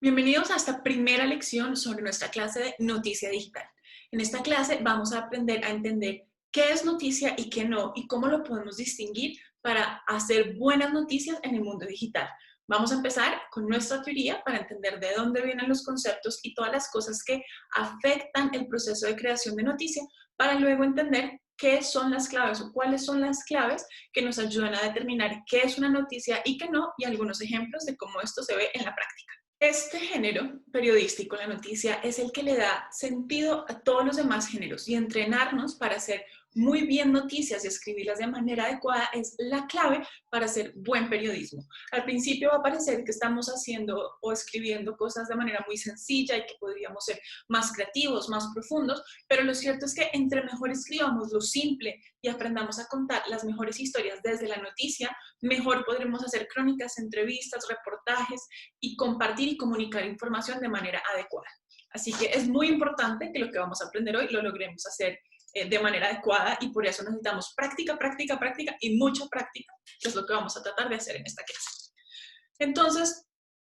Bienvenidos a esta primera lección sobre nuestra clase de noticia digital. En esta clase vamos a aprender a entender qué es noticia y qué no, y cómo lo podemos distinguir para hacer buenas noticias en el mundo digital. Vamos a empezar con nuestra teoría para entender de dónde vienen los conceptos y todas las cosas que afectan el proceso de creación de noticia, para luego entender qué son las claves o cuáles son las claves que nos ayudan a determinar qué es una noticia y qué no, y algunos ejemplos de cómo esto se ve en la práctica. Este género periodístico, la noticia, es el que le da sentido a todos los demás géneros, y entrenarnos para hacer muy bien noticias y escribirlas de manera adecuada es la clave para hacer buen periodismo. Al principio va a parecer que estamos haciendo o escribiendo cosas de manera muy sencilla y que podríamos ser más creativos, más profundos, pero lo cierto es que entre mejor escribamos lo simple y aprendamos a contar las mejores historias desde la noticia, mejor podremos hacer crónicas, entrevistas, reportajes y compartir y comunicar información de manera adecuada. Así que es muy importante que lo que vamos a aprender hoy lo logremos hacer de manera adecuada, y por eso necesitamos práctica, práctica, práctica y mucha práctica, que es lo que vamos a tratar de hacer en esta clase. Entonces,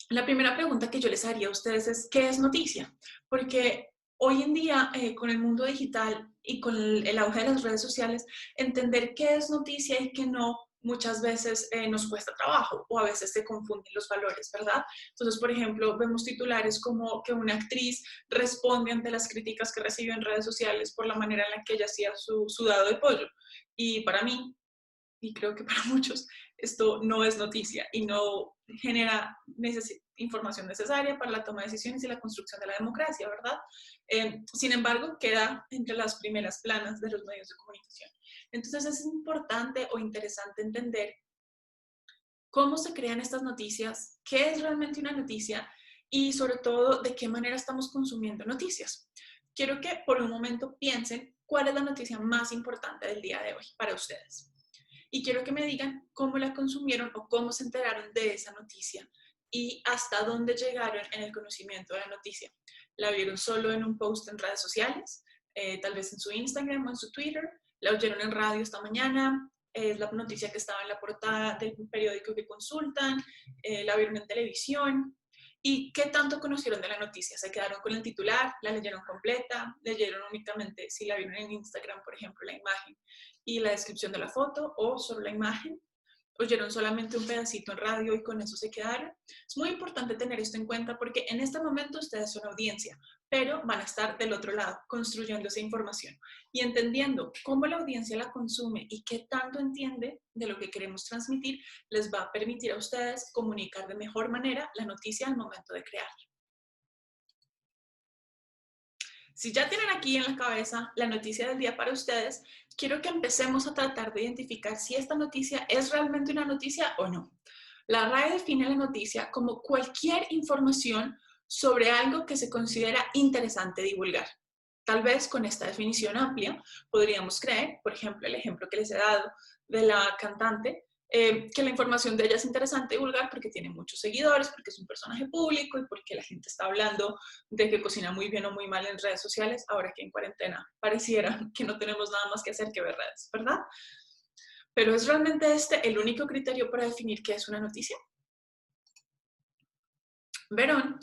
la primera pregunta que yo les haría a ustedes es, ¿qué es noticia? Porque hoy en día, con el mundo digital y con el auge de las redes sociales, entender qué es noticia y qué no muchas veces nos cuesta trabajo, o a veces se confunden los valores, ¿verdad? Entonces, por ejemplo, vemos titulares como que una actriz responde ante las críticas que recibió en redes sociales por la manera en la que ella hacía su sudado de pollo. Y para mí, y creo que para muchos, esto no es noticia y no genera información necesaria para la toma de decisiones y la construcción de la democracia, ¿verdad? Sin embargo, queda entre las primeras planas de los medios de comunicación. Entonces es importante o interesante entender cómo se crean estas noticias, qué es realmente una noticia y sobre todo de qué manera estamos consumiendo noticias. Quiero que por un momento piensen cuál es la noticia más importante del día de hoy para ustedes. Y quiero que me digan cómo la consumieron o cómo se enteraron de esa noticia y hasta dónde llegaron en el conocimiento de la noticia. ¿La vieron solo en un post en redes sociales? Tal vez en su Instagram o en su Twitter. ¿La oyeron en radio esta mañana? ¿Es la noticia que estaba en la portada del periódico que consultan? ¿La vieron en televisión? ¿Y qué tanto conocieron de la noticia? ¿Se quedaron con el titular? ¿La leyeron completa? ¿Leyeron únicamente, si la vieron en Instagram, por ejemplo, la imagen y la descripción de la foto, o solo la imagen? ¿Oyeron solamente un pedacito en radio y con eso se quedaron? Es muy importante tener esto en cuenta porque en este momento ustedes son audiencia, pero van a estar del otro lado construyendo esa información y entendiendo cómo la audiencia la consume y qué tanto entiende de lo que queremos transmitir, les va a permitir a ustedes comunicar de mejor manera la noticia al momento de crearla. Si ya tienen aquí en la cabeza la noticia del día para ustedes, quiero que empecemos a tratar de identificar si esta noticia es realmente una noticia o no. La RAE define la noticia como cualquier información sobre algo que se considera interesante divulgar. Tal vez con esta definición amplia podríamos creer, por ejemplo, el ejemplo que les he dado de la cantante, que la información de ella es interesante divulgar porque tiene muchos seguidores, porque es un personaje público y porque la gente está hablando de que cocina muy bien o muy mal en redes sociales, ahora que en cuarentena pareciera que no tenemos nada más que hacer que ver redes, ¿verdad? Pero ¿es realmente este el único criterio para definir qué es una noticia? Verón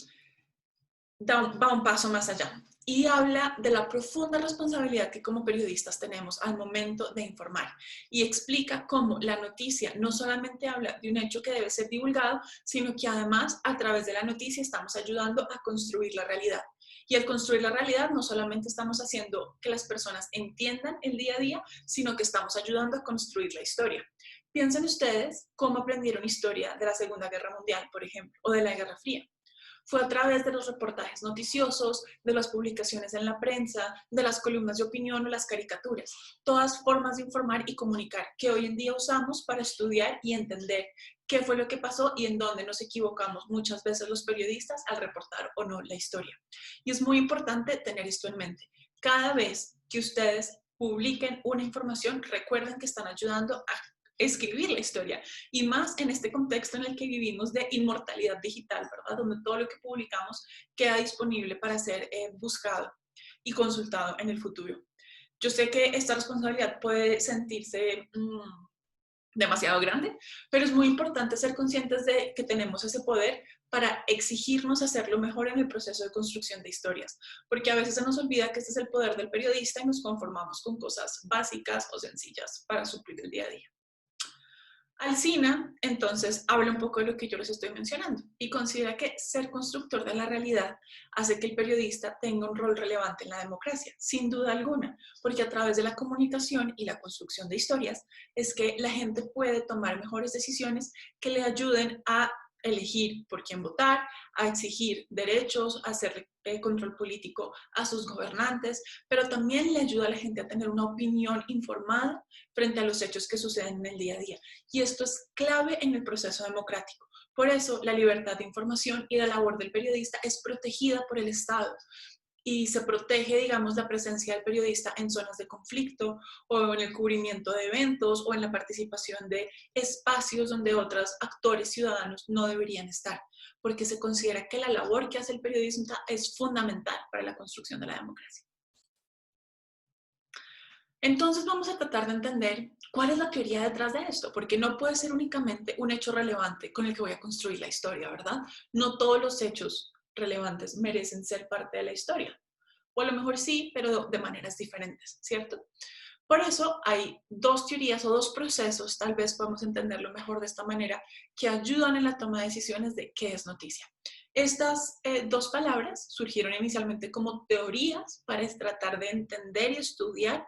va un paso más allá y habla de la profunda responsabilidad que como periodistas tenemos al momento de informar, y explica cómo la noticia no solamente habla de un hecho que debe ser divulgado, sino que además a través de la noticia estamos ayudando a construir la realidad. Y al construir la realidad no solamente estamos haciendo que las personas entiendan el día a día, sino que estamos ayudando a construir la historia. Piensen ustedes cómo aprendieron historia de la Segunda Guerra Mundial, por ejemplo, o de la Guerra Fría. Fue a través de los reportajes noticiosos, de las publicaciones en la prensa, de las columnas de opinión o las caricaturas, todas formas de informar y comunicar que hoy en día usamos para estudiar y entender qué fue lo que pasó y en dónde nos equivocamos muchas veces los periodistas al reportar o no la historia. Y es muy importante tener esto en mente. Cada vez que ustedes publiquen una información, recuerden que están ayudando a escribir la historia, y más en este contexto en el que vivimos de inmortalidad digital, ¿verdad? Donde todo lo que publicamos queda disponible para ser buscado y consultado en el futuro. Yo sé que esta responsabilidad puede sentirse demasiado grande, pero es muy importante ser conscientes de que tenemos ese poder para exigirnos hacerlo mejor en el proceso de construcción de historias, porque a veces se nos olvida que este es el poder del periodista y nos conformamos con cosas básicas o sencillas para suplir el día a día. Alsina, entonces, habla un poco de lo que yo les estoy mencionando y considera que ser constructor de la realidad hace que el periodista tenga un rol relevante en la democracia, sin duda alguna, porque a través de la comunicación y la construcción de historias es que la gente puede tomar mejores decisiones que le ayuden a elegir por quién votar, a exigir derechos, a hacer control político a sus gobernantes, pero también le ayuda a la gente a tener una opinión informada frente a los hechos que suceden en el día a día. Y esto es clave en el proceso democrático. Por eso, la libertad de información y la labor del periodista es protegida por el Estado y se protege, digamos, la presencia del periodista en zonas de conflicto o en el cubrimiento de eventos o en la participación de espacios donde otros actores ciudadanos no deberían estar, porque se considera que la labor que hace el periodista es fundamental para la construcción de la democracia. Entonces vamos a tratar de entender cuál es la teoría detrás de esto, porque no puede ser únicamente un hecho relevante con el que voy a construir la historia, ¿verdad? No todos los hechos relevantes merecen ser parte de la historia. O a lo mejor sí, pero de maneras diferentes, ¿cierto? Por eso hay dos teorías o dos procesos, tal vez podemos entenderlo mejor de esta manera, que ayudan en la toma de decisiones de qué es noticia. Estas dos palabras surgieron inicialmente como teorías para tratar de entender y estudiar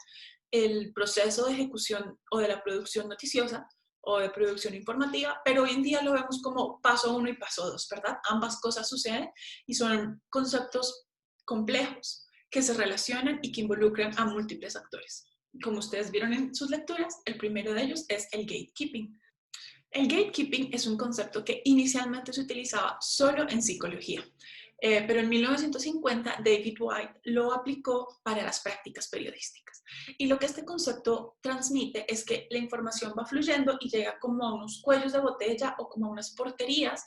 el proceso de ejecución o de la producción noticiosa o de producción informativa, pero hoy en día lo vemos como paso uno y paso dos, ¿verdad? Ambas cosas suceden y son conceptos complejos que se relacionan y que involucran a múltiples actores. Como ustedes vieron en sus lecturas, el primero de ellos es el gatekeeping. El gatekeeping es un concepto que inicialmente se utilizaba solo en psicología, pero en 1950 David White lo aplicó para las prácticas periodísticas. Y lo que este concepto transmite es que la información va fluyendo y llega como a unos cuellos de botella o como a unas porterías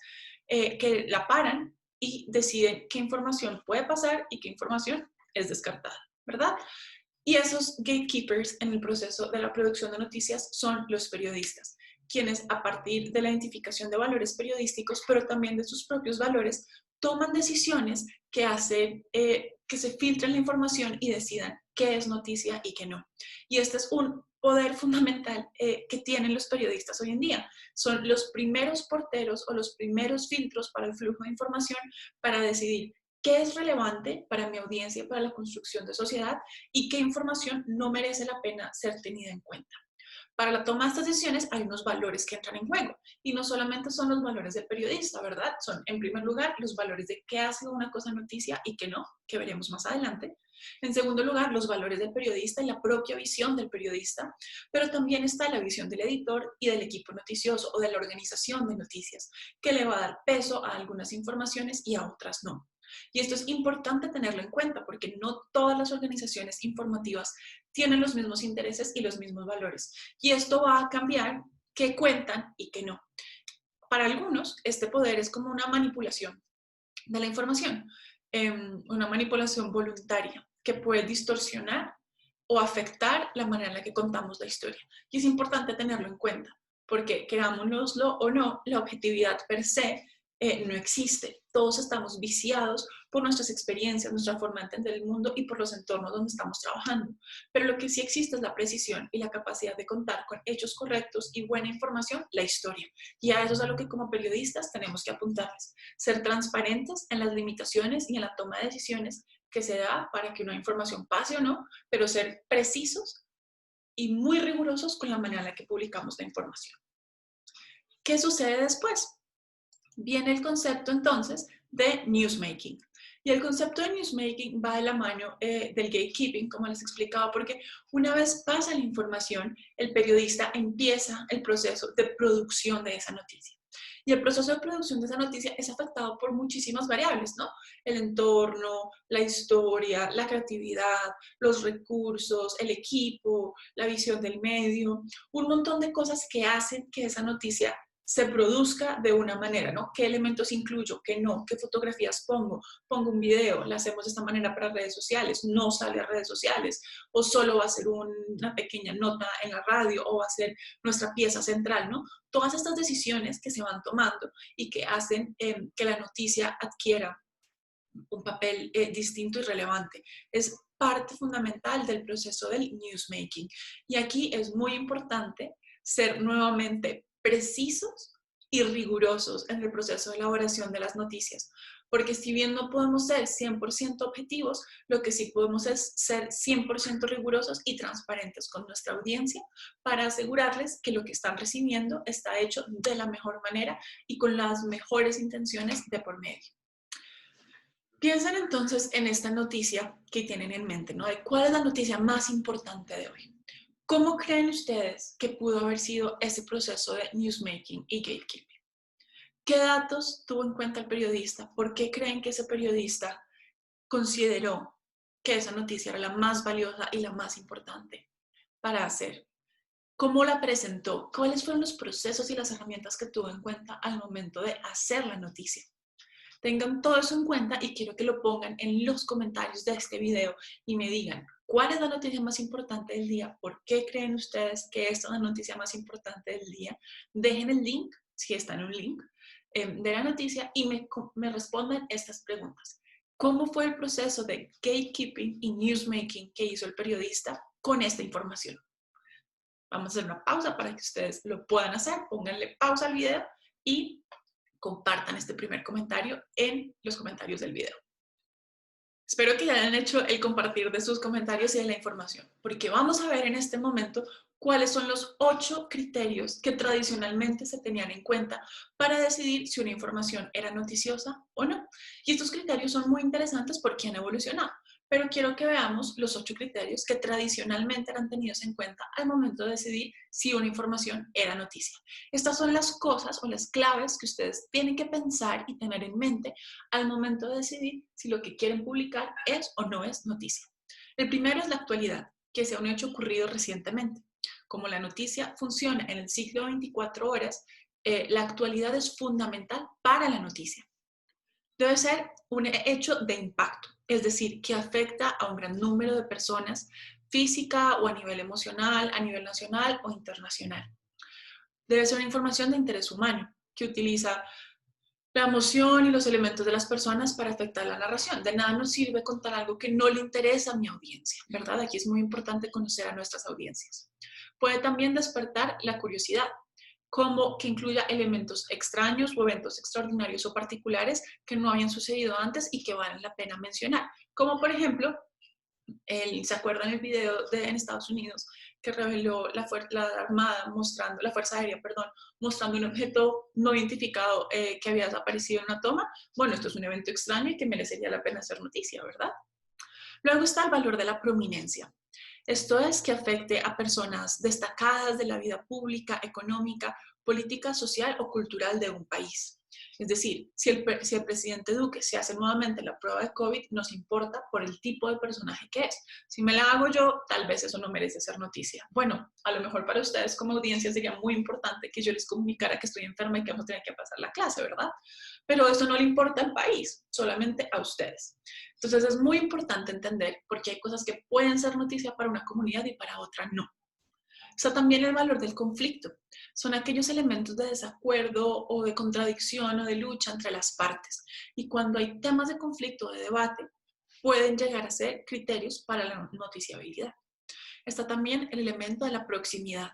que la paran y deciden qué información puede pasar y qué información es descartada, ¿verdad? Y esos gatekeepers en el proceso de la producción de noticias son los periodistas, quienes a partir de la identificación de valores periodísticos, pero también de sus propios valores, toman decisiones que hacen que se filtre la información y decidan qué es noticia y qué no. Y este es un poder fundamental que tienen los periodistas hoy en día. Son los primeros porteros o los primeros filtros para el flujo de información para decidir qué es relevante para mi audiencia, para la construcción de sociedad y qué información no merece la pena ser tenida en cuenta. Para la toma de estas decisiones hay unos valores que entran en juego y no solamente son los valores del periodista, ¿verdad? Son, en primer lugar, los valores de qué ha sido una cosa noticia y qué no, que veremos más adelante. En segundo lugar, los valores del periodista y la propia visión del periodista, pero también está la visión del editor y del equipo noticioso o de la organización de noticias, que le va a dar peso a algunas informaciones y a otras no. Y esto es importante tenerlo en cuenta porque no todas las organizaciones informativas tienen los mismos intereses y los mismos valores. Y esto va a cambiar qué cuentan y qué no. Para algunos, este poder es como una manipulación de la información, una manipulación voluntaria que puede distorsionar o afectar la manera en la que contamos la historia. Y es importante tenerlo en cuenta, porque querámonoslo o no, la objetividad per se no existe. Todos estamos viciados por nuestras experiencias, nuestra forma de entender el mundo y por los entornos donde estamos trabajando. Pero lo que sí existe es la precisión y la capacidad de contar con hechos correctos y buena información, la historia. Y a eso es a lo que como periodistas tenemos que apuntarles. Ser transparentes en las limitaciones y en la toma de decisiones que se da para que una información pase o no, pero ser precisos y muy rigurosos con la manera en la que publicamos la información. ¿Qué sucede después? Viene el concepto entonces de newsmaking. Y el concepto de newsmaking va de la mano del gatekeeping, como les explicaba, porque una vez pasa la información, el periodista empieza el proceso de producción de esa noticia. Y el proceso de producción de esa noticia es afectado por muchísimas variables, ¿no? El entorno, la historia, la creatividad, los recursos, el equipo, la visión del medio, un montón de cosas que hacen que esa noticia se produzca de una manera, ¿no? ¿Qué elementos incluyo? ¿Qué no? ¿Qué fotografías pongo? Pongo un video, la hacemos de esta manera para redes sociales, no sale a redes sociales, o solo va a ser una pequeña nota en la radio, o va a ser nuestra pieza central, ¿no? Todas estas decisiones que se van tomando y que hacen que la noticia adquiera un papel distinto y relevante. Es parte fundamental del proceso del newsmaking. Y aquí es muy importante ser nuevamente precisos y rigurosos en el proceso de elaboración de las noticias. Porque si bien no podemos ser 100% objetivos, lo que sí podemos es ser 100% rigurosos y transparentes con nuestra audiencia para asegurarles que lo que están recibiendo está hecho de la mejor manera y con las mejores intenciones de por medio. Piensen entonces en esta noticia que tienen en mente, ¿no? De cuál es la noticia más importante de hoy. ¿Cómo creen ustedes que pudo haber sido ese proceso de newsmaking y gatekeeping? ¿Qué datos tuvo en cuenta el periodista? ¿Por qué creen que ese periodista consideró que esa noticia era la más valiosa y la más importante para hacer? ¿Cómo la presentó? ¿Cuáles fueron los procesos y las herramientas que tuvo en cuenta al momento de hacer la noticia? Tengan todo eso en cuenta y quiero que lo pongan en los comentarios de este video y me digan cuál es la noticia más importante del día, por qué creen ustedes que esta es la noticia más importante del día. Dejen el link, si está en un link, de la noticia y me respondan estas preguntas. ¿Cómo fue el proceso de gatekeeping y newsmaking que hizo el periodista con esta información? Vamos a hacer una pausa para que ustedes lo puedan hacer. Pónganle pausa al video y compartan este primer comentario en los comentarios del video. Espero que ya hayan hecho el compartir de sus comentarios y de la información, porque vamos a ver en este momento cuáles son los 8 criterios que tradicionalmente se tenían en cuenta para decidir si una información era noticiosa o no. Y estos criterios son muy interesantes porque han evolucionado, pero quiero que veamos los 8 criterios que tradicionalmente eran tenidos en cuenta al momento de decidir si una información era noticia. Estas son las cosas o las claves que ustedes tienen que pensar y tener en mente al momento de decidir si lo que quieren publicar es o no es noticia. El primero es la actualidad, que sea un hecho ocurrido recientemente. Como la noticia funciona en el ciclo de 24 horas, la actualidad es fundamental para la noticia. Debe ser un hecho de impacto, es decir, que afecta a un gran número de personas, física o a nivel emocional, a nivel nacional o internacional. Debe ser una información de interés humano, que utiliza la emoción y los elementos de las personas para afectar la narración. De nada nos sirve contar algo que no le interesa a mi audiencia, ¿verdad? Aquí es muy importante conocer a nuestras audiencias. Puede también despertar la curiosidad, como que incluya elementos extraños o eventos extraordinarios o particulares que no habían sucedido antes y que valen la pena mencionar. Como por ejemplo, ¿se acuerdan el video en Estados Unidos que reveló la Armada mostrando, la Fuerza Aérea, perdón, mostrando un objeto no identificado que había desaparecido en una toma? Bueno, esto es un evento extraño y que merecería la pena hacer noticia, ¿verdad? Luego está el valor de la prominencia. Esto es que afecte a personas destacadas de la vida pública, económica, política, social o cultural de un país. Es decir, si el presidente Duque se hace nuevamente la prueba de COVID, nos importa por el tipo de personaje que es. Si me la hago yo, tal vez eso no merece ser noticia. Bueno, a lo mejor para ustedes como audiencia sería muy importante que yo les comunicara que estoy enferma y que vamos a tener que pasar la clase, ¿verdad? Pero eso no le importa al país, solamente a ustedes. Entonces es muy importante entender porque hay cosas que pueden ser noticia para una comunidad y para otra no. Está también el valor del conflicto. Son aquellos elementos de desacuerdo o de contradicción o de lucha entre las partes. Y cuando hay temas de conflicto o de debate, pueden llegar a ser criterios para la noticiabilidad. Está también el elemento de la proximidad,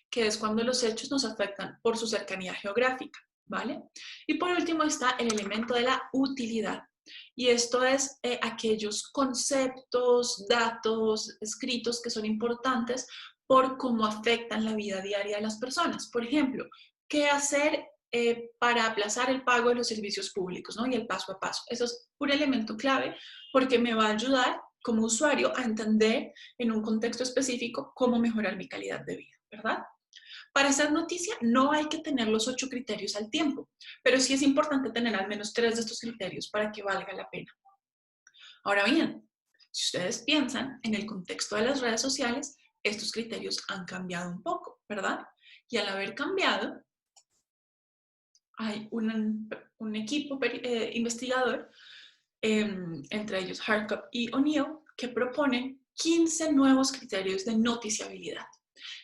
que es cuando los hechos nos afectan por su cercanía geográfica, ¿vale? Y por último está el elemento de la utilidad. Y esto es aquellos conceptos, datos, escritos que son importantes por cómo afectan la vida diaria de las personas. Por ejemplo, ¿qué hacer para aplazar el pago de los servicios públicos, ¿no? Y el paso a paso. Eso es un elemento clave porque me va a ayudar como usuario a entender en un contexto específico cómo mejorar mi calidad de vida, ¿verdad? Para hacer noticia no hay que tener los 8 criterios al tiempo, pero sí es importante tener al menos 3 de estos criterios para que valga la pena. Ahora bien, si ustedes piensan en el contexto de las redes sociales, estos criterios han cambiado un poco, ¿verdad? Y al haber cambiado, hay un equipo investigador, entre ellos Harkup y O'Neill, que proponen 15 nuevos criterios de noticiabilidad.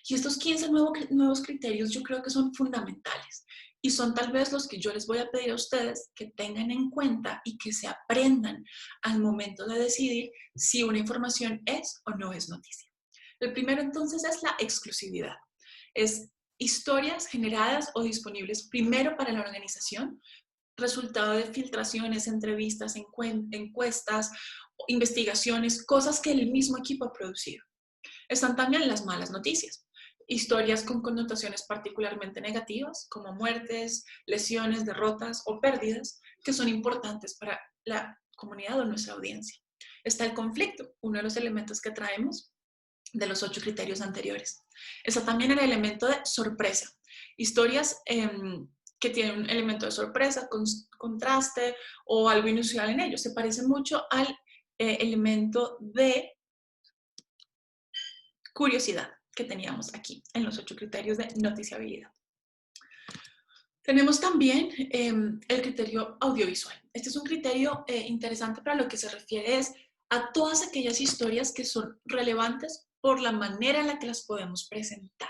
Y estos 15 nuevos criterios yo creo que son fundamentales y son tal vez los que yo les voy a pedir a ustedes que tengan en cuenta y que se aprendan al momento de decidir si una información es o no es noticia. El primero entonces es la exclusividad. Es historias generadas o disponibles primero para la organización, resultado de filtraciones, entrevistas, encuestas, investigaciones, cosas que el mismo equipo ha producido. Están también las malas noticias, historias con connotaciones particularmente negativas, como muertes, lesiones, derrotas o pérdidas, que son importantes para la comunidad o nuestra audiencia. Está el conflicto, uno de los elementos que traemos de los 8 criterios anteriores. Está también el elemento de sorpresa, historias que tienen un elemento de sorpresa, contraste o algo inusual en ellos. Se parece mucho al elemento de curiosidad que teníamos aquí en los 8 criterios de noticiabilidad. Tenemos también el criterio audiovisual. Este es un criterio interesante para lo que se refiere es a todas aquellas historias que son relevantes por la manera en la que las podemos presentar,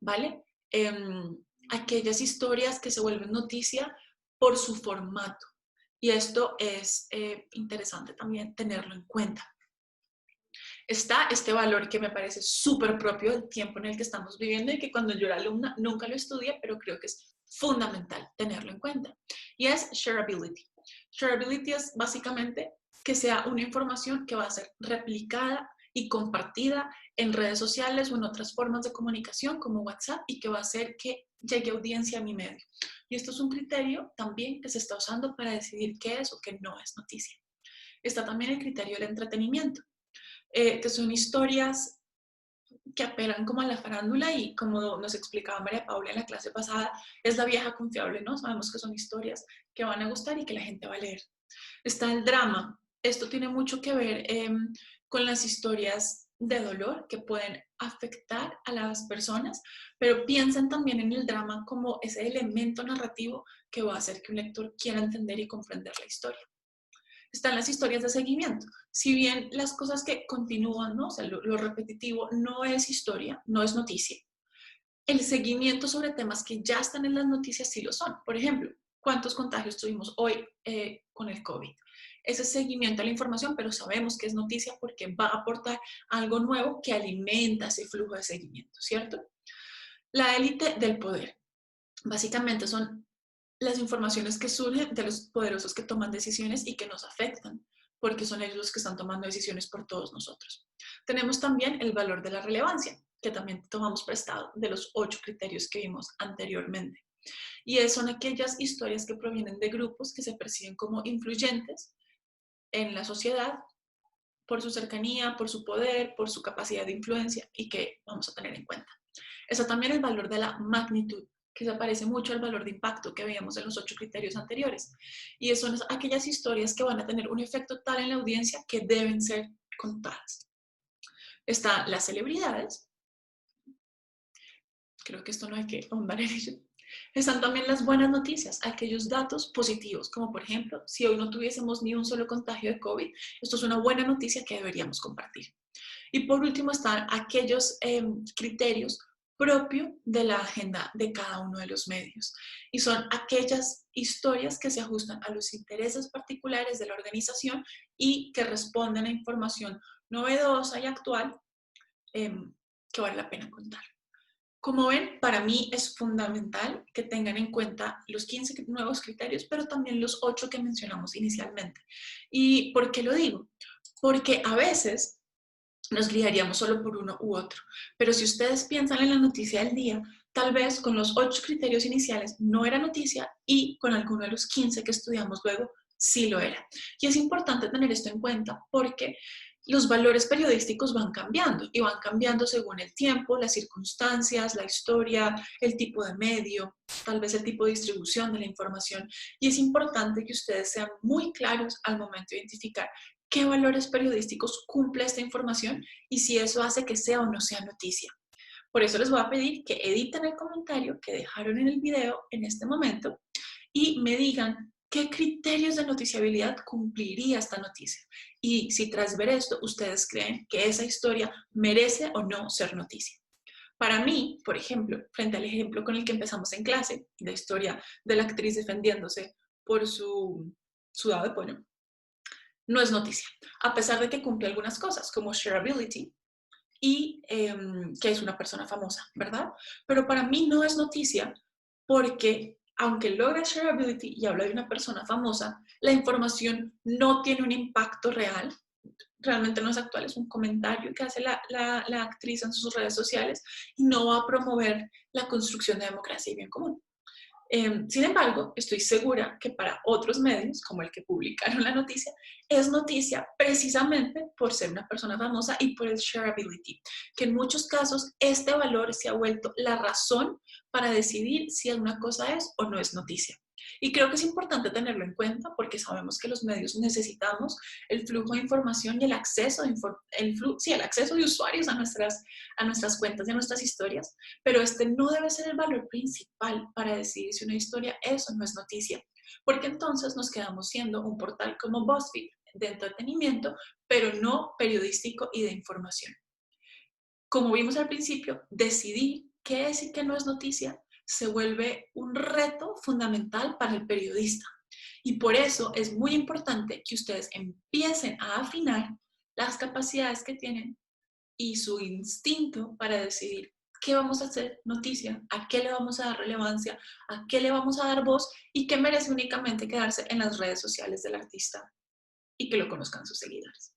¿vale? Aquellas historias que se vuelven noticia por su formato. Y esto es interesante también tenerlo en cuenta. Está este valor que me parece súper propio del tiempo en el que estamos viviendo y que cuando yo era alumna nunca lo estudié, pero creo que es fundamental tenerlo en cuenta. Y es shareability. Shareability es básicamente que sea una información que va a ser replicada y compartida en redes sociales o en otras formas de comunicación como WhatsApp y que va a hacer que llegue audiencia a mi medio. Y esto es un criterio también que se está usando para decidir qué es o qué no es noticia. Está también el criterio del entretenimiento. Que son historias que apelan como a la farándula y como nos explicaba María Paula en la clase pasada, es la vieja confiable, ¿no? Sabemos que son historias que van a gustar y que la gente va a leer. Está el drama. Esto tiene mucho que ver con las historias de dolor que pueden afectar a las personas, pero piensen también en el drama como ese elemento narrativo que va a hacer que un lector quiera entender y comprender la historia. Están las historias de seguimiento. Si bien las cosas que continúan, ¿no? O sea, lo repetitivo no es historia, no es noticia. El seguimiento sobre temas que ya están en las noticias sí lo son. Por ejemplo, ¿cuántos contagios tuvimos hoy con el COVID? Ese seguimiento a la información, pero sabemos que es noticia porque va a aportar algo nuevo que alimenta ese flujo de seguimiento, ¿cierto? La élite del poder. Básicamente son las informaciones que surgen de los poderosos que toman decisiones y que nos afectan, porque son ellos los que están tomando decisiones por todos nosotros. Tenemos también el valor de la relevancia, que también tomamos prestado de los 8 criterios que vimos anteriormente. Y son aquellas historias que provienen de grupos que se perciben como influyentes en la sociedad por su cercanía, por su poder, por su capacidad de influencia y que vamos a tener en cuenta. Está también el valor de la magnitud, que se parece mucho al valor de impacto que veíamos en los 8 criterios anteriores. Y son aquellas historias que van a tener un efecto tal en la audiencia que deben ser contadas. Están las celebridades. Creo que esto no hay que ahondar en ello. Están también las buenas noticias, aquellos datos positivos, como por ejemplo, si hoy no tuviésemos ni un solo contagio de COVID, esto es una buena noticia que deberíamos compartir. Y por último están aquellos criterios propios de la agenda de cada uno de los medios. Y son aquellas historias que se ajustan a los intereses particulares de la organización y que responden a información novedosa y actual que vale la pena contar. Como ven, para mí es fundamental que tengan en cuenta los 15 nuevos criterios, pero también los 8 que mencionamos inicialmente. ¿Y por qué lo digo? Porque a veces nos guiaríamos solo por uno u otro. Pero si ustedes piensan en la noticia del día, tal vez con los 8 criterios iniciales no era noticia y con alguno de los 15 que estudiamos luego sí lo era. Y es importante tener esto en cuenta porque los valores periodísticos van cambiando y van cambiando según el tiempo, las circunstancias, la historia, el tipo de medio, tal vez el tipo de distribución de la información. Y es importante que ustedes sean muy claros al momento de identificar qué valores periodísticos cumple esta información y si eso hace que sea o no sea noticia. Por eso les voy a pedir que editen el comentario que dejaron en el video en este momento y me digan qué criterios de noticiabilidad cumpliría esta noticia. Y si tras ver esto, ustedes creen que esa historia merece o no ser noticia. Para mí, por ejemplo, frente al ejemplo con el que empezamos en clase, la historia de la actriz defendiéndose por su sudado de pollo, no es noticia, a pesar de que cumple algunas cosas, como shareability y que es una persona famosa, ¿verdad? Pero para mí no es noticia porque, aunque logra shareability y habla de una persona famosa, la información no tiene un impacto real, realmente no es actual, es un comentario que hace la actriz en sus redes sociales y no va a promover la construcción de democracia y bien común. Sin embargo, estoy segura que para otros medios, como el que publicaron la noticia, es noticia precisamente por ser una persona famosa y por el shareability, que en muchos casos este valor se ha vuelto la razón para decidir si una cosa es o no es noticia. Y creo que es importante tenerlo en cuenta porque sabemos que los medios necesitamos el flujo de información y el acceso el acceso de usuarios a nuestras cuentas y a nuestras historias, pero este no debe ser el valor principal para decidir si una historia es o no es noticia, porque entonces nos quedamos siendo un portal como BuzzFeed de entretenimiento, pero no periodístico y de información. Como vimos al principio, decidir qué es y qué no es noticia se vuelve un reto fundamental para el periodista. Y por eso es muy importante que ustedes empiecen a afinar las capacidades que tienen y su instinto para decidir qué vamos a hacer noticia, a qué le vamos a dar relevancia, a qué le vamos a dar voz y qué merece únicamente quedarse en las redes sociales del artista y que lo conozcan sus seguidores.